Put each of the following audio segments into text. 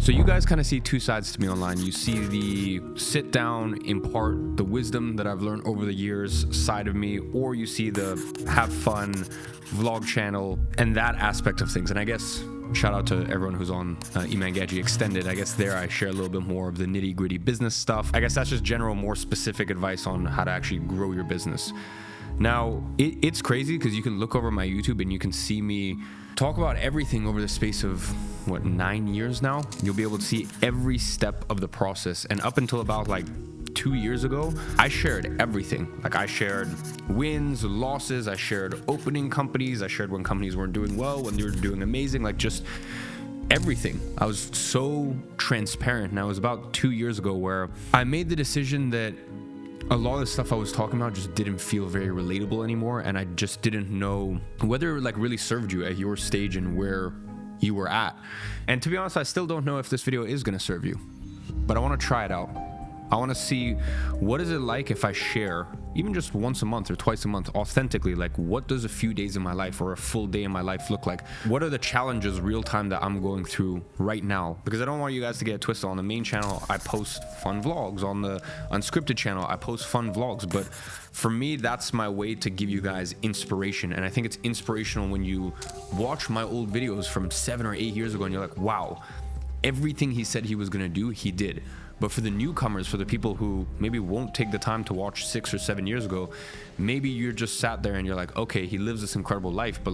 So you guys kind of see two sides to me online. You see the sit down, impart the wisdom that I've learned over the years side of me, or you see the have fun vlog channel and that aspect of things. And I guess shout out to everyone who's on Iman Gadzhi Extended. I guess there I share a little bit more of the nitty gritty business stuff. I guess that's just general, more specific advice on how to actually grow your business. Now, it's crazy because you can look over my YouTube and you can see me talk about everything over the space of, 9 years now? You'll be able to see every step of the process. And up until about 2 years ago, I shared everything. I shared wins, losses, I shared opening companies, I shared when companies weren't doing well, when they were doing amazing, just everything. I was so transparent. And that was about 2 years ago where I made the decision that a lot of the stuff I was talking about just didn't feel very relatable anymore, and I just didn't know whether it really served you at your stage and where you were at. And to be honest, I still don't know if this video is going to serve you, but I want to try it out. I want to see what is it like if I share, even just once a month or twice a month, authentically, what does a few days in my life or a full day in my life look like? What are the challenges real time that I'm going through right now? Because I don't want you guys to get twisted. On the main channel, I post fun vlogs. On the unscripted channel, I post fun vlogs. But for me, that's my way to give you guys inspiration. And I think it's inspirational when you watch my old videos from 7 or 8 years ago and you're like, wow, everything he said he was going to do, he did. But for the newcomers, for the people who maybe won't take the time to watch 6 or 7 years ago, maybe you're just sat there and you're like, okay, he lives this incredible life, but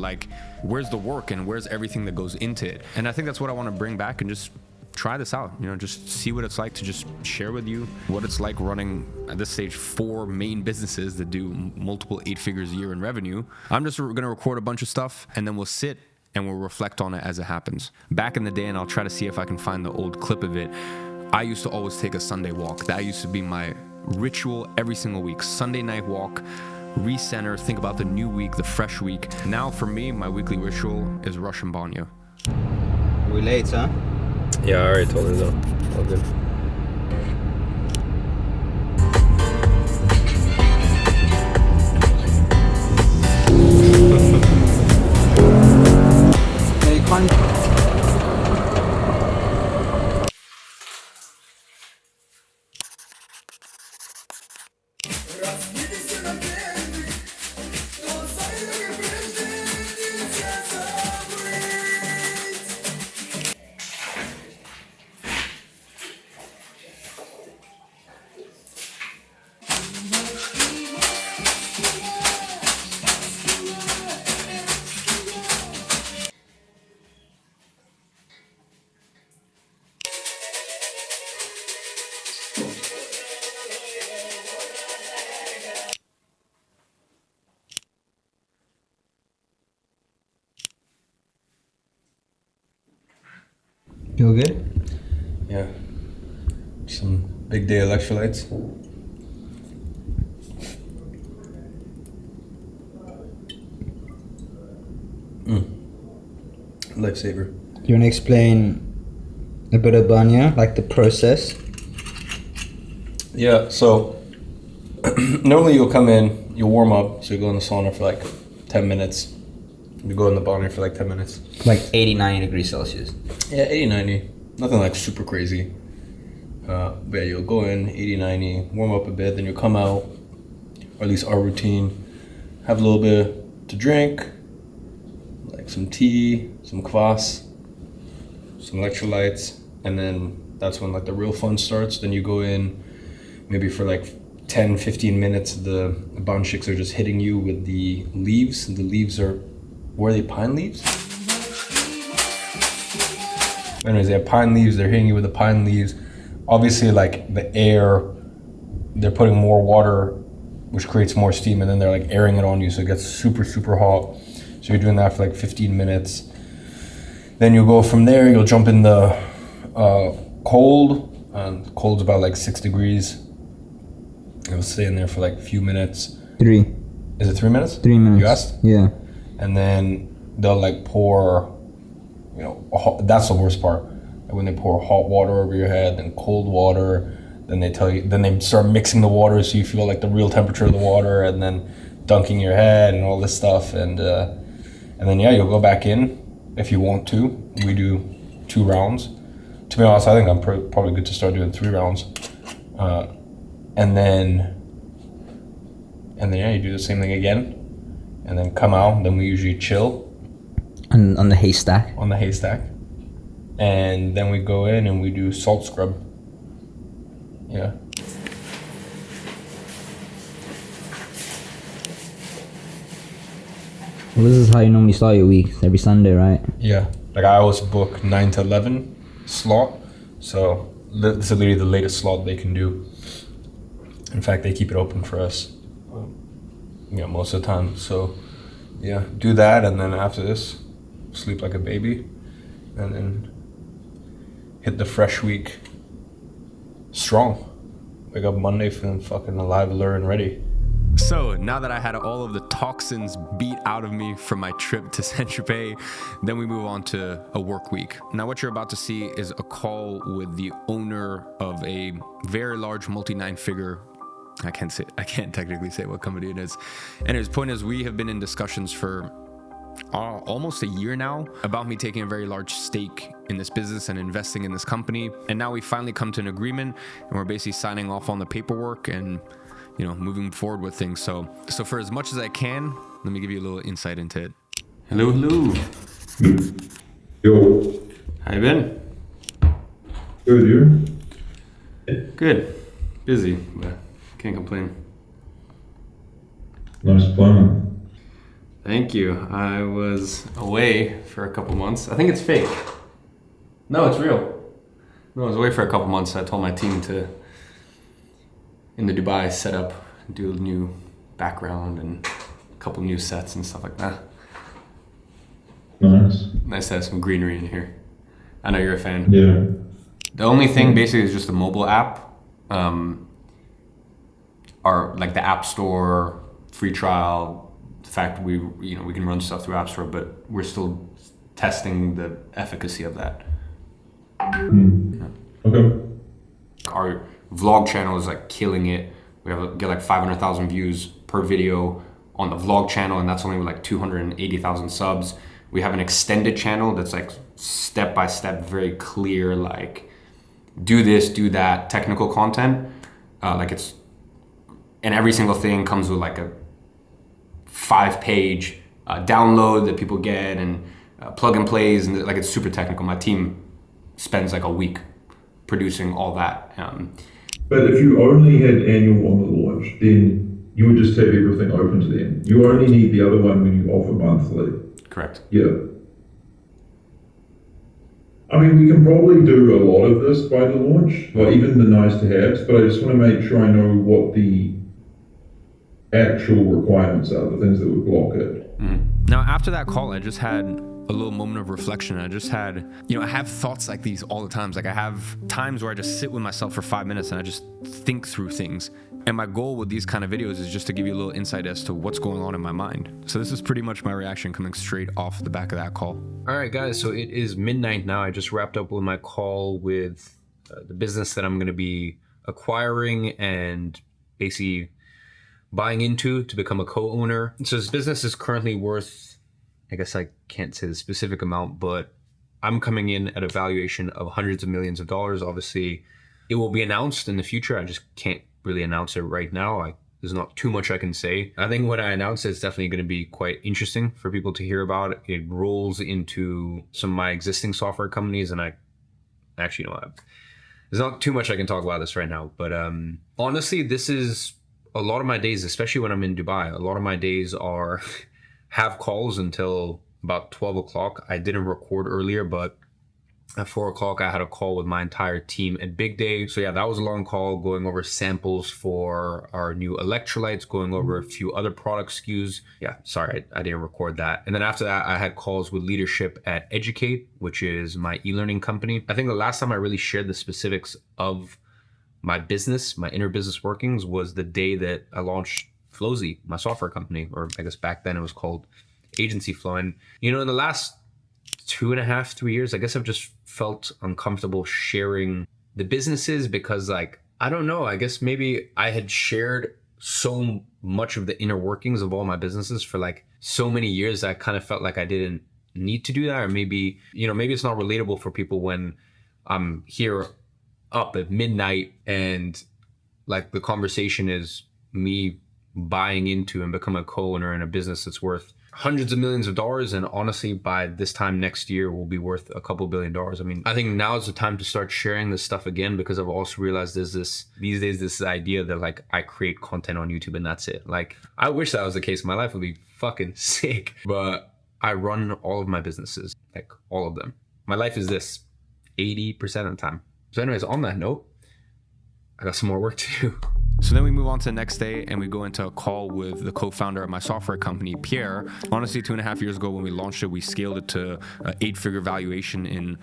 where's the work and where's everything that goes into it? And I think that's what I want to bring back and just try this out, just see what it's like to just share with you what it's like running at this stage 4 main businesses that do multiple 8 figures a year in revenue. I'm just going to record a bunch of stuff and then we'll sit and we'll reflect on it as it happens. Back in the day, and I'll try to see if I can find the old clip of it, I used to always take a Sunday walk. That used to be my ritual every single week. Sunday night walk, recenter, think about the new week, the fresh week. Now for me, my weekly ritual is Russian Banya. We late, huh? Yeah, I already told her though. All good. You can't. Feel good? Yeah. Some big day electrolytes. Lifesaver. Do you want to explain a bit of Banya, the process? Yeah, so normally you'll come in, you'll warm up, so you go in the sauna for 10 minutes. You go in the Banya for 10 minutes. 80, 90 degrees Celsius. Yeah, 80, 90. Nothing super crazy. But yeah, you'll go in, 80, 90, warm up a bit, then you'll come out, or at least our routine, have a little bit to drink, some tea, some kvass, some electrolytes, and then that's when the real fun starts. Then you go in maybe for 10, 15 minutes, the banchiks are just hitting you with the leaves. The leaves are, were they pine leaves? Anyways, they have pine leaves, they're hitting you with the pine leaves. Obviously the air, they're putting more water, which creates more steam, and then they're airing it on you, so it gets super, super hot. So you're doing that for 15 minutes. Then you'll go from there, you'll jump in the cold, and cold's about 6 degrees. You'll stay in there for a few minutes. 3. Is it 3 minutes? 3 minutes. You asked? Yeah. And then they'll pour, that's the worst part. When they pour hot water over your head, then cold water, then they tell you, then they start mixing the water so you feel the real temperature of the water, and then dunking your head and all this stuff, and then yeah, you'll go back in if you want to. We do 2 rounds, to be honest, I think I'm probably good to start doing 3 rounds. And then yeah, you do the same thing again. And then come out. Then we usually chill. On the haystack. On the haystack. And then we go in and we do salt scrub. Yeah. Well, this is how you normally start your week, every Sunday, right? Yeah. Like I always book 9 to 11 slot. So this is literally the latest slot they can do. In fact, they keep it open for us. Most of the time. So yeah, do that, and then after this, sleep like a baby, and then hit the fresh week strong. Wake up Monday feeling fucking alive, alert, and ready. So now that I had all of the toxins beat out of me from my trip to Saint-Tropez, then we move on to a work week. Now what you're about to see is a call with the owner of a very large multi-nine-figure, I can't technically say what company it is. And his point is, we have been in discussions for almost a year now about me taking a very large stake in this business and investing in this company. And now we finally come to an agreement, and we're basically signing off on the paperwork and moving forward with things. So for as much as I can, let me give you a little insight into it. Hello. Yo. How you been? Good, you? Good. Busy, but can't complain. Nice plan. Thank you. I was away for a couple months. I think it's fake. No, it's real. No, I was away for a couple months. I told my team to, in the Dubai setup, do a new background and a couple new sets and stuff like that. Nice. Nice to have some greenery in here. I know you're a fan. Yeah. The only thing basically is just the mobile app. Or like the App Store, free trial, the fact we can run stuff through App Store, but we're still testing the efficacy of that. Okay. Our vlog channel is like killing it. We get like 500,000 views per video on the vlog channel, and that's only with like 280,000 subs. We have an extended channel that's like step by step, very clear, like do this, do that, technical content. And every single thing comes with like a 5-page download that people get, and plug and plays, and like it's super technical. My team spends like a week producing all that. But if you only had annual on the launch, then you would just have everything open to them. You only need the other one when you offer monthly. Correct. Yeah. I mean, we can probably do a lot of this by the launch, like even the nice to haves, but I just want to make sure I know what the actual requirements are, the things that would block it. Now, after that call, I just had a little moment of reflection. I just had, I have thoughts like these all the time. Like I have times where I just sit with myself for 5 minutes and I just think through things. And my goal with these kind of videos is just to give you a little insight as to what's going on in my mind. So this is pretty much my reaction coming straight off the back of that call. All right, guys, so it is midnight now. I just wrapped up with my call with the business that I'm going to be acquiring and basically buying into to become a co-owner. So this business is currently worth, I guess I can't say the specific amount, but I'm coming in at a valuation of hundreds of millions of dollars. Obviously, it will be announced in the future. I just can't really announce it right now. There's not too much I can say. I think when I announce it, it's definitely going to be quite interesting for people to hear about. It rolls into some of my existing software companies, and there's not too much I can talk about this right now. But honestly, this is a lot of my days, especially when I'm in Dubai. A lot of my days are have calls until about 12 o'clock. I didn't record earlier, but at 4 o'clock, I had a call with my entire team at Big Day. So yeah, that was a long call going over samples for our new electrolytes, going over a few other product SKUs. Yeah, sorry, I didn't record that. And then after that, I had calls with leadership at Educate, which is my e-learning company. I think the last time I really shared the specifics of my business, my inner business workings, was the day that I launched Flozy, my software company, or I guess back then it was called Agency Flow. And in the last 2.5, 3 years, I guess I've just felt uncomfortable sharing the businesses because I don't know, I guess maybe I had shared so much of the inner workings of all my businesses for so many years that I kind of felt like I didn't need to do that. Or maybe, maybe it's not relatable for people when I'm here up at midnight, and like the conversation is me buying into and become a co-owner in a business that's worth hundreds of millions of dollars, and honestly by this time next year will be worth a couple $1 billion. I mean, I think now is the time to start sharing this stuff again, because I've also realized there's these days this idea that like I create content on YouTube and that's it. Like, I wish that was the case. My life would be fucking sick, but I run all of my businesses, like all of them. My life is this 80% of the time. So anyways, on that note, I got some more work to do. So then we move on to the next day and we go into a call with the co-founder of my software company, Pierre. Honestly, 2.5 years ago when we launched it, we scaled it to an 8-figure valuation in,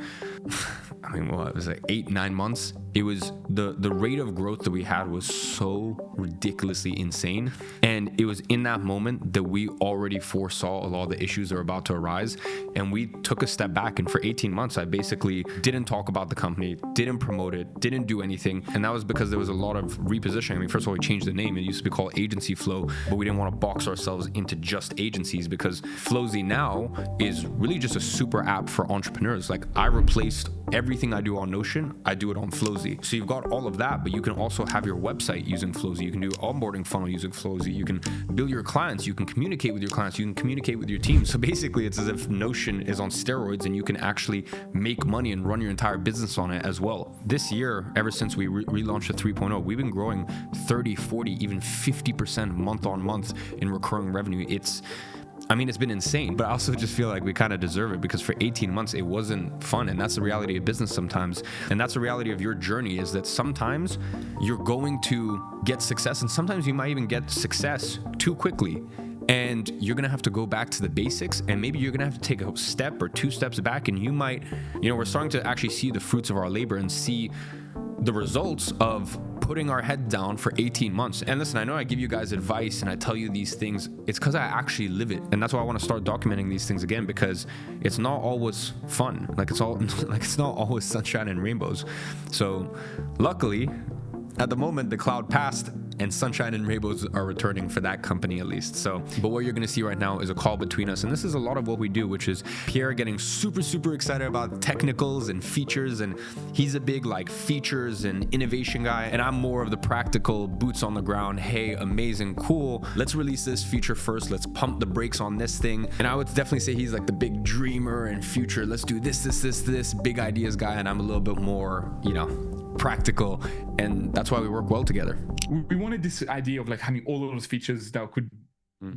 I mean, what it was like 8-9 months. It was the rate of growth that we had was so ridiculously insane. And it was in that moment that we already foresaw a lot of the issues that were about to arise. And we took a step back. And for 18 months, I basically didn't talk about the company, didn't promote it, didn't do anything. And that was because there was a lot of repositioning. I mean, first of all, we changed the name. It used to be called Agency Flow, but we didn't want to box ourselves into just agencies, because Flozy now is really just a super app for entrepreneurs. Like, I replaced everything I do on Notion, I do it on Flozy. So you've got all of that, but you can also have your website using Flozy. You can do onboarding funnel using Flozy. You can bill your clients. You can communicate with your clients. You can communicate with your team. So basically, it's as if Notion is on steroids, and you can actually make money and run your entire business on it as well. This year, ever since we relaunched the 3.0, we've been growing 30, 40, even 50% month on month in recurring revenue. It's been insane, but I also just feel like we kind of deserve it, because for 18 months, it wasn't fun. And that's the reality of business sometimes. And that's the reality of your journey, is that sometimes you're going to get success, and sometimes you might even get success too quickly. And you're going to have to go back to the basics, and maybe you're going to have to take a step or 2 steps back. And you might, we're starting to actually see the fruits of our labor and see the results of putting our head down for 18 months. And listen, I know I give you guys advice and I tell you these things. It's because I actually live it. And that's why I want to start documenting these things again, because it's not always fun. It's not always sunshine and rainbows. So luckily, at the moment, the cloud passed and sunshine and rainbows are returning for that company at least. So, but what you're going to see right now is a call between us. And this is a lot of what we do, which is Pierre getting super, super excited about technicals and features. And he's a big features and innovation guy. And I'm more of the practical boots on the ground. Hey, amazing, cool. Let's release this feature first. Let's pump the brakes on this thing. And I would definitely say he's like the big dreamer and future. Let's do this big ideas guy. And I'm a little bit more, practical, and that's why we work well together. We wanted this idea of having all of those features that could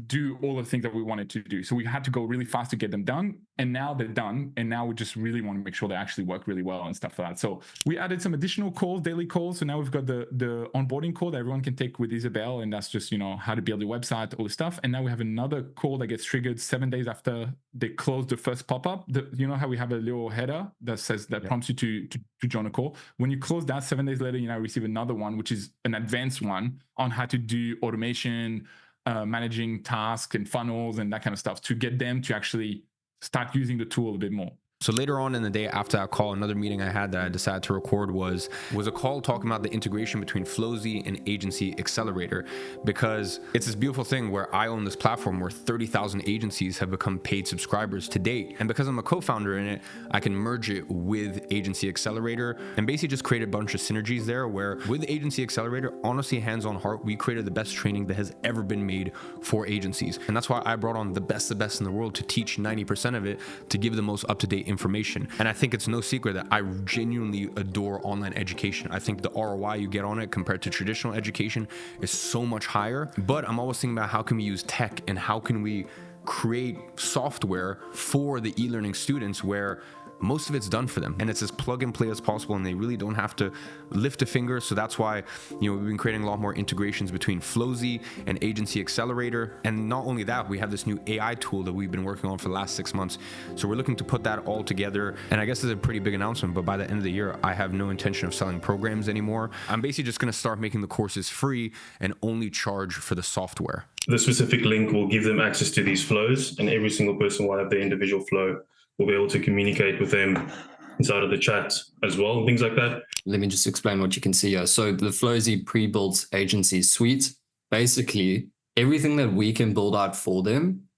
do all of the things that we wanted to do. So we had to go really fast to get them done, and now they're done, and now we just really want to make sure they actually work really well and stuff like that. So we added some additional calls, daily calls. So now we've got the onboarding call that everyone can take with Isabel, and that's just how to build your website, all the stuff. And now we have another call that gets triggered 7 days after they close the first pop-up. How we have a little header that says prompts you to join a call. When you close that, 7 days later, you now receive another one, which is an advanced one on how to do automation, managing tasks and funnels and that kind of stuff, to get them to actually start using the tool a bit more. So later on in the day after that call, another meeting I had that I decided to record was a call talking about the integration between Flozy and Agency Accelerator, because it's this beautiful thing where I own this platform where 30,000 agencies have become paid subscribers to date. And because I'm a co-founder in it, I can merge it with Agency Accelerator and basically just create a bunch of synergies there, where with Agency Accelerator, honestly, hands on heart, we created the best training that has ever been made for agencies. And that's why I brought on the best in the world to teach 90% of it, to give the most up-to-date information. And I think it's no secret that I genuinely adore online education. I think the ROI you get on it compared to traditional education is so much higher. But I'm always thinking about how can we use tech and how can we create software for the e-learning students where most of it's done for them and it's as plug and play as possible, and they really don't have to lift a finger. So that's why we've been creating a lot more integrations between Flozy and Agency Accelerator. And not only that, we have this new AI tool that we've been working on for the last 6 months. So we're looking to put that all together, and I guess it's a pretty big announcement, but by the end of the year, I have no intention of selling programs anymore. I'm basically just going to start making the courses free and only charge for the software. The specific link will give them access to these flows, and every single person will have their individual flow. We'll be able to communicate with them inside of the chat as well, things like that. Let me just explain what you can see here. So the Flozy pre-built agency suite, basically everything that we can build out for them,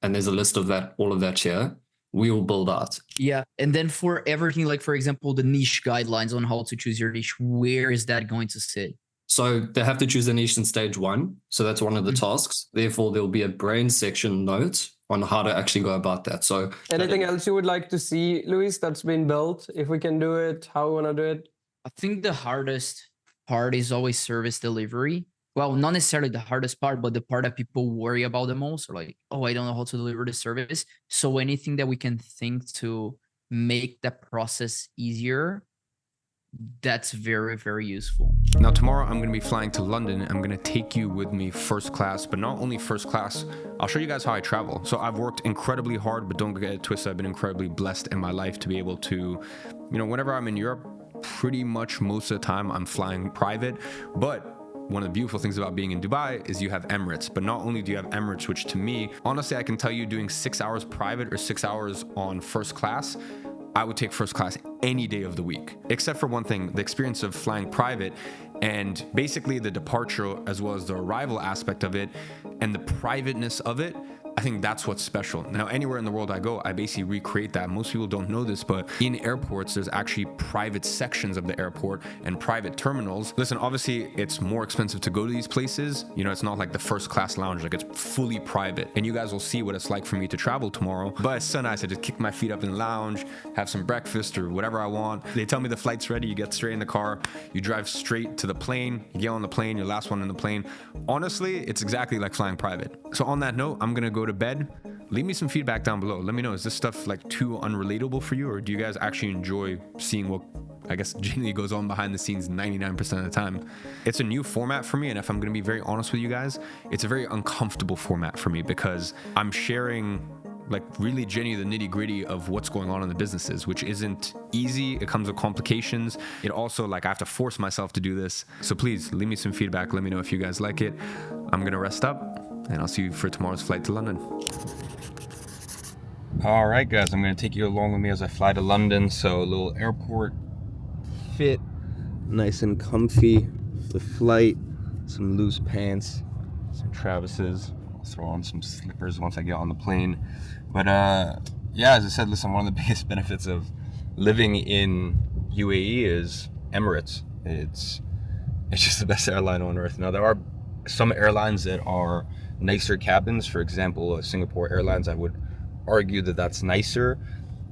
and there's a list of that, all of that here, we will build out. Yeah. And then for everything, like for example, the niche guidelines on how to choose your niche, where is that going to sit? So they have to choose a niche in stage 1. So that's one of the tasks. Therefore, there'll be a brain section note on how to actually go about that. So anything else you would like to see, Luis, that's been built? If we can do it, how we want to do it? I think the hardest part is always service delivery. Well, not necessarily the hardest part, but the part that people worry about the most, or like, oh, I don't know how to deliver the service. So anything that we can think to make that process easier, that's very, very useful. Now tomorrow I'm going to be flying to London. I'm going to take you with me first class, but not only first class, I'll show you guys how I travel. So I've worked incredibly hard, but don't get it twisted. I've been incredibly blessed in my life to be able to, you know, whenever I'm in Europe, pretty much most of the time I'm flying private. But one of the beautiful things about being in Dubai is you have Emirates. But not only do you have Emirates, which to me, honestly, I can tell you doing 6 hours private or 6 hours on first class, I would take first class any day of the week, except for one thing, the experience of flying private and basically the departure as well as the arrival aspect of it and the privateness of it. I think that's what's special. Now, anywhere in the world I go, I basically recreate that. Most people don't know this, but in airports, there's actually private sections of the airport and private terminals. Listen, obviously, it's more expensive to go to these places. You know, it's not like the first class lounge, like it's fully private. And you guys will see what it's like for me to travel tomorrow. But it's so nice. I just kick my feet up in the lounge, have some breakfast or whatever I want. They tell me the flight's ready. You get straight in the car. You drive straight to the plane. You get on the plane, your last one in the plane. Honestly, it's exactly like flying private. So on that note, I'm going to go to bed. Leave me some feedback down below. Let me know, is this stuff like too unrelatable for you, or do you guys actually enjoy seeing what I guess genuinely goes on behind the scenes 99% of the time? It's a new format for me, and if I'm going to be very honest with you guys, it's a very uncomfortable format for me because I'm sharing like really genuinely the nitty gritty of what's going on in the businesses, which isn't easy. It comes with complications. It also, like, I have to force myself to do this. So please leave me some feedback. Let me know if you guys like it. I'm going to rest up and I'll see you for tomorrow's flight to London. All right, guys, I'm going to take you along with me as I fly to London. So a little airport fit, nice and comfy. The flight, some loose pants, some Travis's. I'll throw on some slippers once I get on the plane. But yeah, as I said, listen, one of the biggest benefits of living in UAE is Emirates. It's just the best airline on earth. Now, there are some airlines that are nicer cabins. For example, Singapore Airlines, I would argue that that's nicer.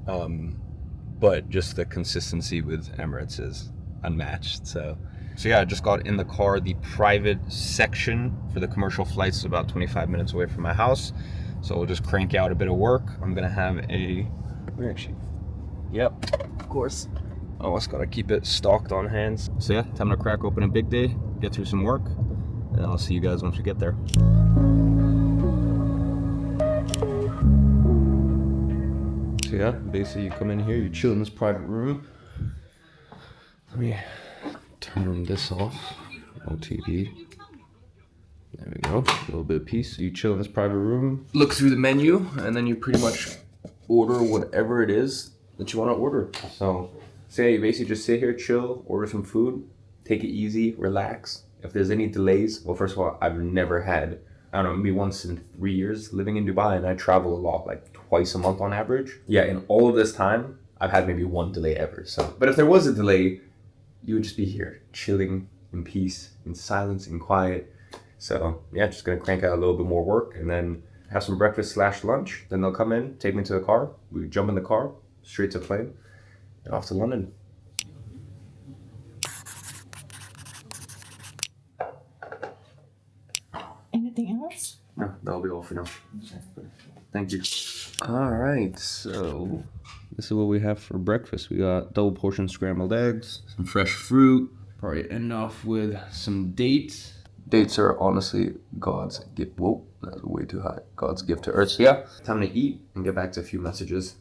But just the consistency with Emirates is unmatched. So yeah, I just got in the car. The private section for the commercial flights is about 25 minutes away from my house. So we'll just crank out a bit of work. I'm gonna have of course. Always gotta keep it stocked on hand. So yeah, time to crack open a big day, get through some work, and I'll see you guys once we get there. So yeah, basically you come in here, you chill in this private room. Let me turn this off. No TV. There we go. A little bit of peace. So you chill in this private room, look through the menu, and then you pretty much order whatever it is that you want to order. So yeah, you basically just sit here, chill, order some food, take it easy, relax. If there's any delays, well, first of all, I've never had, I don't know, maybe once in 3 years living in Dubai, and I travel a lot, like twice a month on average. Yeah, in all of this time, I've had maybe one delay ever. So, but if there was a delay, you would just be here, chilling in peace, in silence, in quiet. So yeah, just gonna crank out a little bit more work and then have some breakfast / lunch. Then they'll come in, take me to the car. We jump in the car, straight to the plane, and off to London. Anything else? No, that'll be all for now. Thank you. All right, so this is what we have for breakfast. We got double portion scrambled eggs, some fresh fruit. Probably end off with some dates. Dates are honestly God's gift. Whoa, that's way too high. God's gift to earth. So yeah, time to eat and get back to a few messages.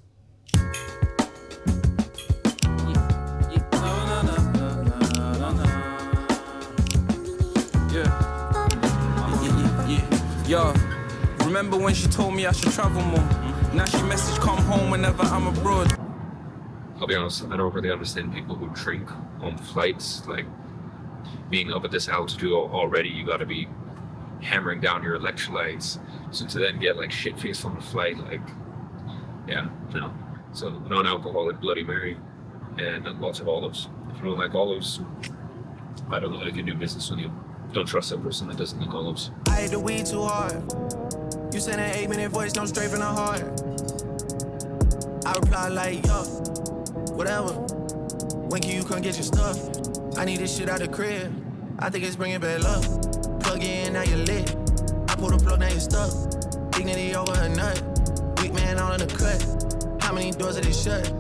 Yo, remember when she told me I should travel more? Now she message come home whenever I'm abroad. I'll be honest, I don't really understand people who drink on flights. Like, being up at this altitude already, you gotta be hammering down your electrolytes. So to then get like shit faced on the flight, like, yeah, no. So non-alcoholic Bloody Mary and lots of olives. If you don't like olives, I don't know if I can do business with you. Don't trust that person that doesn't like olives. I hate the weed too hard. You send an 8-minute voice, come straight from the heart. I reply like, yo, whatever. When can you come get your stuff? I need this shit out the crib. I think it's bringing bad luck. Plug in, now you're lit. I pull the plug, now you're stuck. Dignity over her nut. Weak man out in the cut. How many doors are they shut?